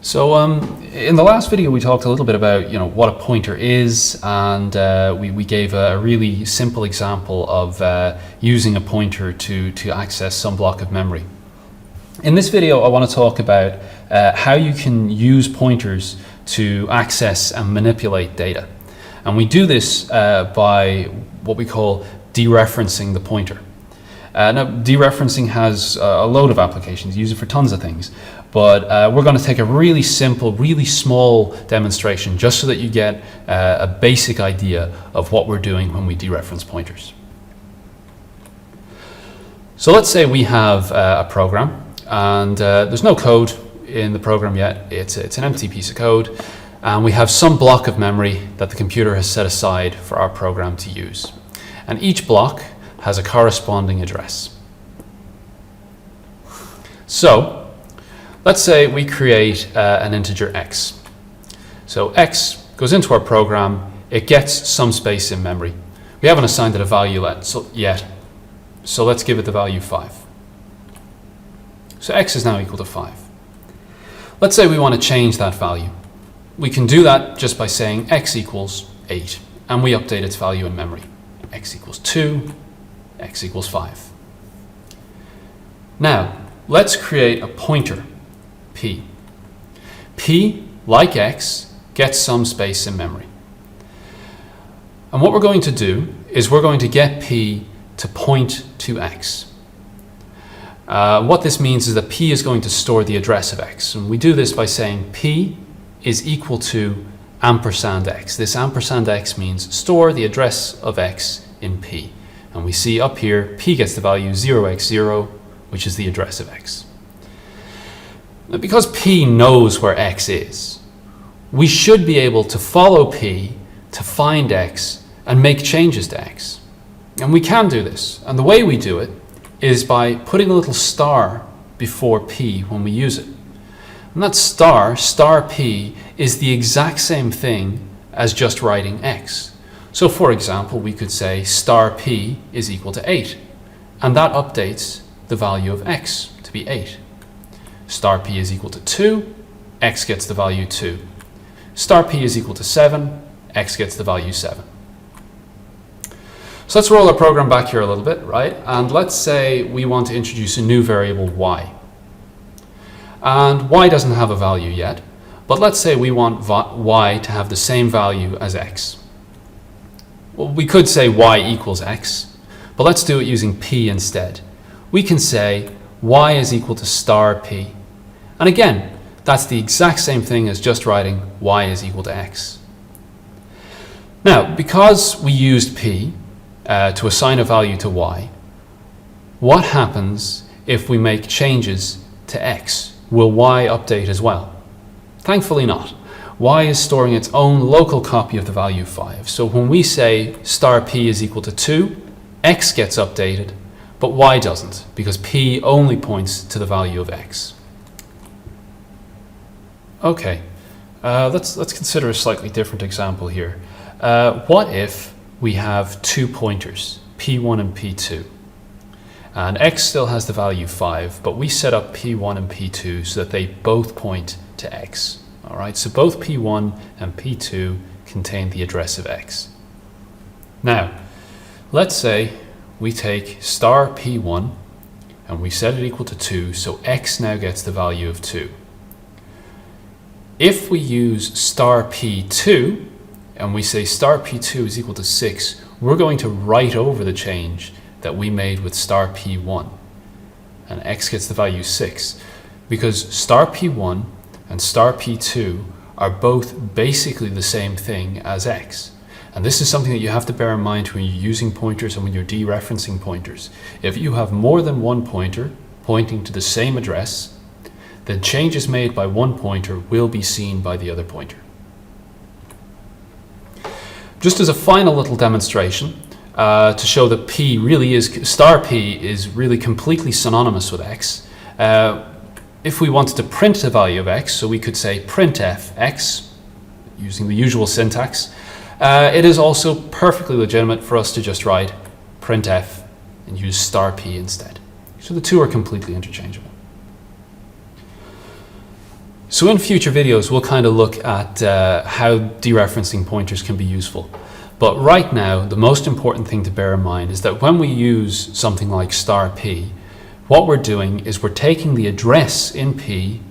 So in the last video we talked a little bit about what a pointer is, and we gave a really simple example of using a pointer to access some block of memory. In this video I want to talk about how you can use pointers to access and manipulate data, and we do this by what we call dereferencing the pointer. Now, dereferencing has a load of applications. You use it for tons of things, but we're going to take a really simple, really small demonstration just so that you get a basic idea of what we're doing when we dereference pointers. So let's say we have a program, and there's no code in the program yet. It's an empty piece of code, and we have some block of memory that the computer has set aside for our program to use. And each block has a corresponding address. So let's say we create an integer x. So x goes into our program, it gets some space in memory. We haven't assigned it a value yet, so let's give it the value 5. So x is now equal to 5. Let's say we want to change that value. We can do that just by saying x equals 8, and we update its value in memory. X equals 2, x equals 5. Now, let's create a pointer, p. P, like x, gets some space in memory. And what we're going to do is we're going to get p to point to x. What this means is that p is going to store the address of x. And we do this by saying p is equal to ampersand x. This ampersand x means store the address of x in p. And we see up here, p gets the value 0x0, which is the address of x. Now, because p knows where x is, we should be able to follow p to find x and make changes to x. And we can do this. And the way we do it is by putting a little star before p when we use it. And that star p, is the exact same thing as just writing x. So for example, we could say star p is equal to 8, and that updates the value of x to be 8. Star p is equal to 2, x gets the value 2. Star p is equal to 7, x gets the value 7. So let's roll our program back here a little bit, right? And let's say we want to introduce a new variable y. And y doesn't have a value yet, but let's say we want y to have the same value as x. Well, we could say y equals x, but let's do it using p instead. We can say y is equal to star p. And again, that's the exact same thing as just writing y is equal to x. Now, because we used p to assign a value to y, what happens if we make changes to x? Will y update as well? Thankfully not. Y is storing its own local copy of the value 5. So when we say star p is equal to 2, x gets updated, but y doesn't, because p only points to the value of x. Okay, let's consider a slightly different example here. What if we have two pointers, p1 and p2? And x still has the value 5, but we set up p1 and p2 so that they both point to x. All right, so both p1 and p2 contain the address of x. Now, let's say we take star p1 and we set it equal to 2, so x now gets the value of 2. If we use star p2 and we say star p2 is equal to 6, we're going to write over the change that we made with star p1, and x gets the value 6, because star p1 and star p2 are both basically the same thing as x. And this is something that you have to bear in mind when you're using pointers and when you're dereferencing pointers. If you have more than one pointer pointing to the same address, then changes made by one pointer will be seen by the other pointer. Just as a final little demonstration, to show that star p is really completely synonymous with x. If we wanted to print the value of x, so we could say printf x, using the usual syntax, it is also perfectly legitimate for us to just write printf and use star p instead. So the two are completely interchangeable. So in future videos, we'll kind of look at how dereferencing pointers can be useful. But right now, the most important thing to bear in mind is that when we use something like *p, what we're doing is we're taking the address in P,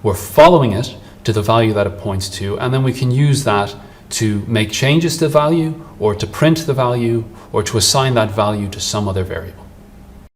we're following it to the value that it points to, and then we can use that to make changes to the value, or to print the value, or to assign that value to some other variable.